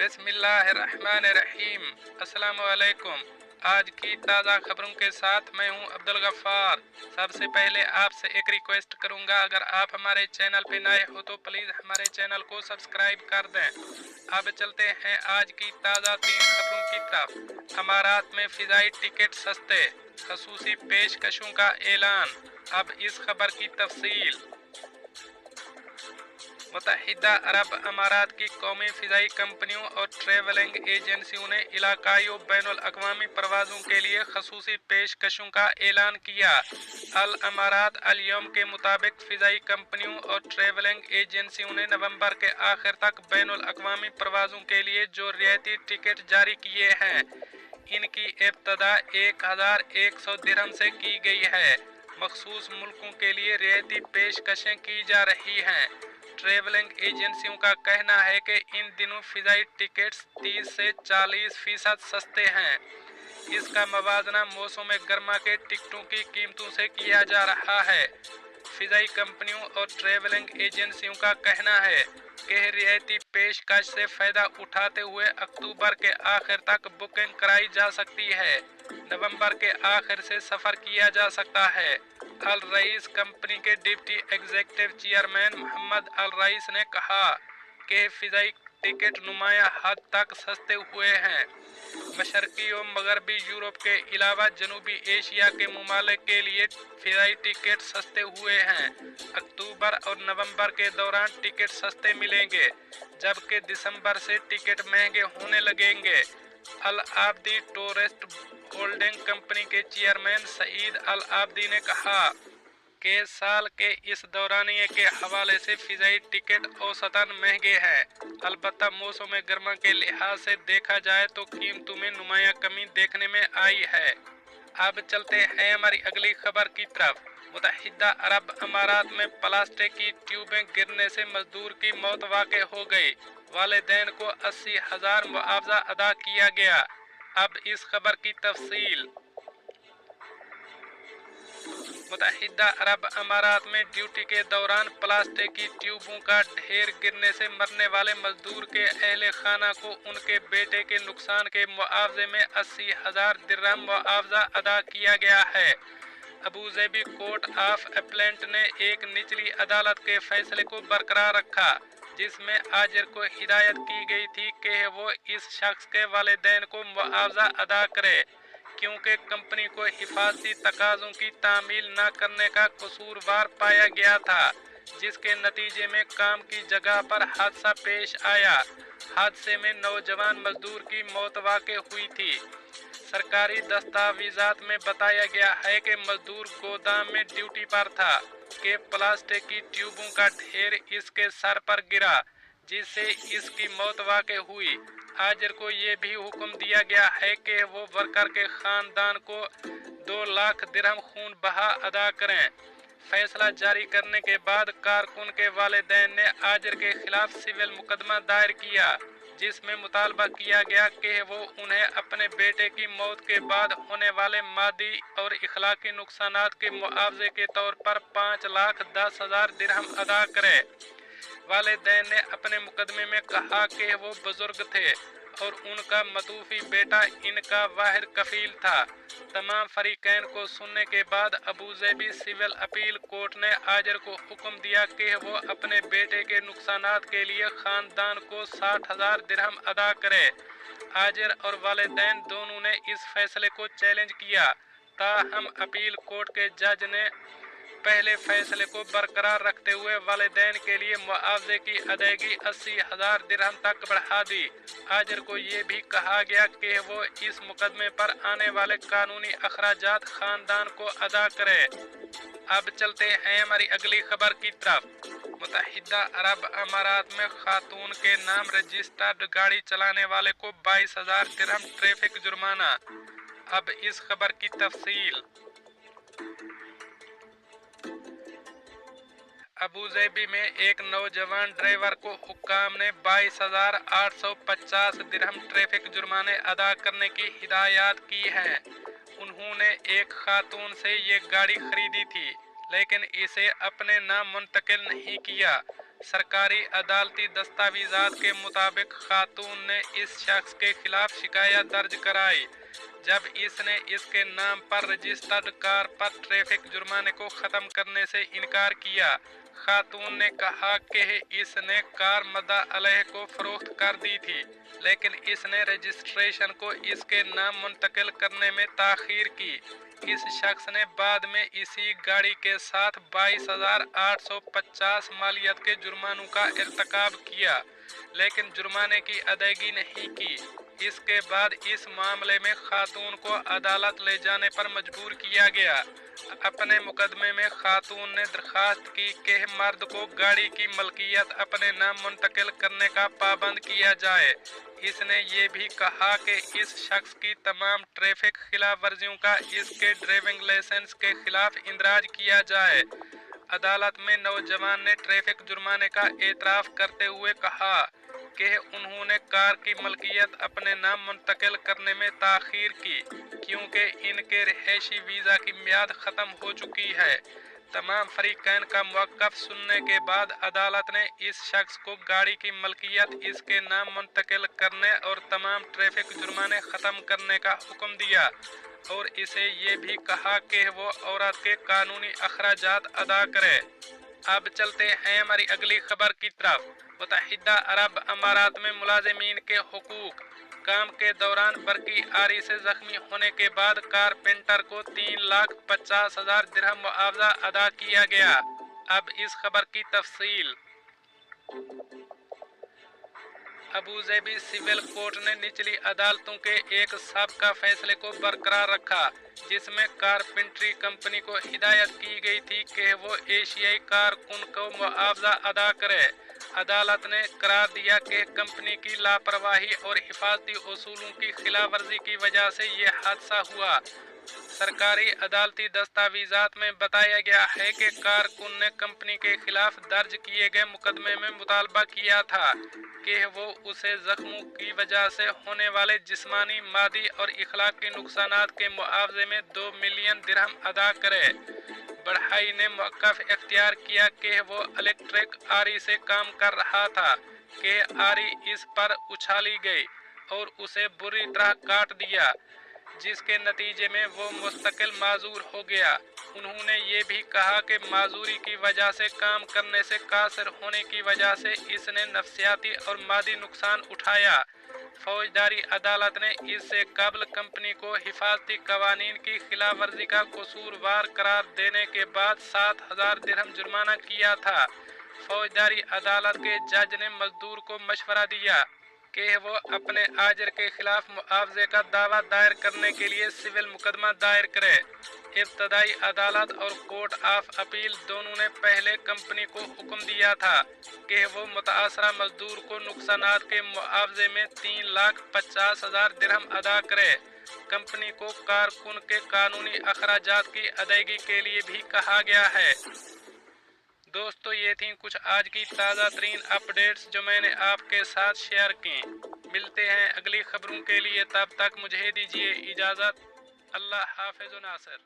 बिस्मिल्लाहिर्रहमानिर्रहीम। अस्सलाम वालेकुम। आज की ताज़ा खबरों के साथ मैं हूं अब्दुल गफ्फार। सबसे पहले आपसे एक रिक्वेस्ट करूंगा, अगर आप हमारे चैनल पे नए हो तो प्लीज़ हमारे चैनल को सब्सक्राइब कर दें। अब चलते हैं आज की ताज़ा 3 खबरों की तरफ। अमारात में फ़िज़ाई टिकट सस्ते, खसूसी पेशकशों का ऐलान। अब इस खबर की तफसील। मुत्तहिदा अरब अमारात की कौमी फ़िज़ाई कंपनियों और ट्रैवलिंग एजेंसियों ने इलाकाई और बैनुल अक़वामी परवाज़ों के लिए खसूसी पेशकशों का ऐलान किया। अल अमारात अल यौम के मुताबिक फ़िज़ाई कंपनियों और ट्रैवलिंग एजेंसियों ने नवंबर के आखिर तक बैनुल अक़वामी परवाज़ों के लिए जो रियायती टिकट जारी किए हैं, इनकी इब्तदा 1100 दिरहम से की गई है। मखसूस मुल्कों के लिए रियायती पेशकशें की जा रही हैं। ट्रैवलिंग एजेंसियों का कहना है कि इन दिनों फ़िज़ाई टिकट्स 30 से 40% सस्ते हैं। इसका मवाजना मौसम गर्मा के टिकटों की कीमतों से किया जा रहा है। फ़िज़ाई कंपनियों और ट्रैवलिंग एजेंसियों का कहना है कि रियायती पेशकश से फ़ायदा उठाते हुए अक्टूबर के आखिर तक बुकिंग कराई जा सकती है। नवंबर के आखिर से सफ़र किया जा सकता है। अल रईस कंपनी के डिप्टी एग्जीक्यूटिव चेयरमैन मोहम्मद अल रईस ने कहा कि फ़िज़ाई टिकट नुमाया हद तक सस्ते हुए हैं। मशरकी और मगरबी यूरोप के अलावा जनूबी एशिया के ममालिक के लिए फ़िज़ाई टिकट सस्ते हुए हैं। अक्टूबर और नवंबर के दौरान टिकट सस्ते मिलेंगे, जबकि दिसंबर से टिकट महंगे होने लगेंगे। अल आबदी टूरिस्ट होल्डिंग कंपनी के चेयरमैन सईद अल आबदी ने कहा कि साल के इस दौरानिए के हवाले से फ़िज़ाई टिकट औसतन महंगे हैं। अलबत्ता मौसम गर्मा के लिहाज से देखा जाए तो कीमतों में नुमाया कमी देखने में आई है। अब चलते हैं हमारी अगली खबर की तरफ। मुत्तहिदा अरब अमारात में प्लास्टिक की ट्यूबें गिरने से मजदूर की मौत वाक़ई हो गई। वालिदैन को 80,000 मुआवजा अदा किया गया। अब इस खबर की तफसील। मुत्तहिदा अरब अमारात में ड्यूटी के दौरान प्लास्टिक की ट्यूबों का ढेर गिरने से मरने वाले मजदूर के अहले खाना को उनके बेटे के नुकसान के मुआवजे में 80,000 दिरहम मुआवजा अदा किया गया है। अबू ज़ेबी कोर्ट ऑफ अपील ने एक निचली अदालत के फैसले को बरकरार रखा, जिसमें आजिर को हिदायत की गई थी कि वो इस शख्स के वालिदैन को मुआवजा अदा करे, क्योंकि कंपनी को हिफाजती तकाज़ों की तामील न करने का कसूरवार पाया गया था, जिसके नतीजे में काम की जगह पर हादसा पेश आया। हादसे में नौजवान मजदूर की मौत वाक़ई हुई थी। सरकारी दस्तावेज़ात में बताया गया है कि मजदूर गोदाम में ड्यूटी पर था कि प्लास्टिक की ट्यूबों का ढेर इसके सर पर गिरा, जिससे इसकी मौत वाक़ई हुई। आजिर को ये भी हुक्म दिया गया है कि वो वर्कर के ख़ानदान को 2 लाख दिरहम खून बहा अदा करें। फैसला जारी करने के बाद कारकुन के वालिदैन ने आजिर के खिलाफ सिविल मुकदमा दायर किया, जिसमें मुतालबा किया गया कि वो उन्हें अपने बेटे की मौत के बाद होने वाले मादी और इखलाकी नुकसानात के मुआवजे के तौर पर 5,10,000 दिरहम अदा करे। वालिदैन ने अपने मुकदमे में कहा कि वो बुजुर्ग थे और उनका मतूफी बेटा इनका वाहिद कफील था। तमाम फरीकैन को सुनने के बाद अबू ज़ेबी सिविल अपील कोर्ट ने आजिर को हुक्म दिया कि वो अपने बेटे के नुकसानात के लिए ख़ानदान को 60,000 दिरहम अदा करे। आजिर और वालिदैन दोनों ने इस फैसले को चैलेंज किया, ताहम अपील कोर्ट के जज ने पहले फैसले को बरकरार रखते हुए वालिदैन के लिए मुआवजे की अदायगी 80,000 दिरहम तक बढ़ा दी। आजिर को ये भी कहा गया कि वो इस मुकदमे पर आने वाले कानूनी अखराजात खानदान को अदा करे। अब चलते हैं हमारी अगली खबर की तरफ। मुत्तहिदा अरब अमारात में खातून के नाम रजिस्टर्ड गाड़ी चलाने वाले को 22,000 दिरहम ट्रैफिक जुर्माना। अब इस खबर की तफसील। अबू ज़ेबी में एक नौजवान ड्राइवर को हुक्काम ने 22,850 दिरहम ट्रैफिक जुर्माने अदा करने की हिदायत की है। उन्होंने एक खातून से ये गाड़ी खरीदी थी, लेकिन इसे अपने नाम मुंतकिल नहीं किया। सरकारी अदालती दस्तावेजात के मुताबिक खातून ने इस शख्स के खिलाफ शिकायत दर्ज कराई जब इसने इसके नाम पर रजिस्टर्ड कार पर ट्रैफिक जुर्माने को खत्म करने से इनकार किया। खातून ने कहा कि इसने कार मद्दा अलैह को फरोख्त कर दी थी, लेकिन इसने रजिस्ट्रेशन को इसके नाम मुंतकिल करने में ताखीर की। इस शख्स ने बाद में इसी गाड़ी के साथ 22,850 मालियत के जुर्मानों का इर्तिकाब किया, लेकिन जुर्माने की अदायगी नहीं की। इसके बाद इस मामले में खातून को अदालत ले जाने पर मजबूर किया गया। अपने मुकदमे में खातून ने दरखास्त की कि मर्द को गाड़ी की मलकियत अपने नाम मुंतकिल करने का पाबंद किया जाए। इसने ये भी कहा कि इस शख्स की तमाम ट्रैफिक खिलाफ वर्जियों का इसके ड्राइविंग लाइसेंस के खिलाफ इंदराज किया जाए। अदालत में नौजवान ने ट्रैफिक जुर्माने का एतराफ़ करते हुए कहा कि उन्होंने कार की मलकियत अपने नाम मुंतकिल करने में ताख़ीर की क्योंकि इनके रिहायशी वीज़ा की मियाद ख़त्म हो चुकी है। तमाम फरीकैन का मौक़िफ़ सुनने के बाद अदालत ने इस शख्स को गाड़ी की मलकियत इसके नाम मुंतकिल करने और तमाम ट्रैफिक जुर्माने ख़त्म करने का हुक्म दिया और इसे ये भी कहा कि वो औरत के कानूनी अखराजात अदा करे। अब चलते हैं हमारी अगली खबर की तरफ। मुत्तहिदा अरब अमारात में मुलाजिमीन के हुकूक। काम के दौरान बरकी आरी से जख्मी होने के बाद कारपेंटर को 3,50,000 दिरहम मुआवजा अदा किया गया। अब इस खबर की तफसील। अबूज़ेबी सिविल कोर्ट ने निचली अदालतों के एक साबका फैसले को बरकरार रखा जिसमें कारपेंट्री कंपनी को हिदायत की गई थी कि वो एशियाई कारकुन को मुआवजा अदा करे। अदालत ने करार दिया कि कंपनी की लापरवाही और हिफाजती उसूलों की खिलाफ वर्जी की वजह से ये हादसा हुआ। सरकारी अदालती दस्तावेजात में बताया गया है कि कारकुन ने कंपनी के खिलाफ दर्ज किए गए मुकदमे में मुतालबा किया था कि वो उसे जख्मों की वजह से होने वाले जिस्मानी, मादी और इखलाकी नुकसानात के मुआवजे में 2 मिलियन दिरहम अदा करे। बढ़ाई ने मौक़िफ़ इख्तियार किया कि वो इलेक्ट्रिक आरी से काम कर रहा था कि आरी इस पर उछाली गई और उसे बुरी तरह काट दिया, जिसके नतीजे में वो मुस्तकिल माजूर हो गया। उन्होंने ये भी कहा कि माजूरी की वजह से काम करने से कासिर होने की वजह से इसने नफ्सियाती और मादी नुकसान उठाया। फौजदारी अदालत ने इससे कबल कंपनी को हिफाजती कवानीन की खिलाफ वर्जी का कसूरवार करार देने के बाद 7,000 दिरहम जुर्माना किया था। फौजदारी अदालत के जज ने मजदूर को मशवरा दिया कि वो अपने आजर के खिलाफ मुआवजे का दावा दायर करने के लिए सिविल मुकदमा दायर करे। इब्तदाई अदालत और कोर्ट ऑफ अपील दोनों ने पहले कंपनी को हुक्म दिया था कि वो मुतासरा मजदूर को नुकसानात के मुआवजे में 3,50,000 दिरहम अदा करे। कंपनी को कारकुन के कानूनी अखराजात की अदायगी के लिए भी कहा गया है। दोस्तों, ये थी कुछ आज की ताज़ा तरीन अपडेट्स जो मैंने आपके साथ शेयर की। मिलते हैं अगली खबरों के लिए, तब तक मुझे दीजिए इजाज़त। अल्लाह हाफ़िज़ नासिर।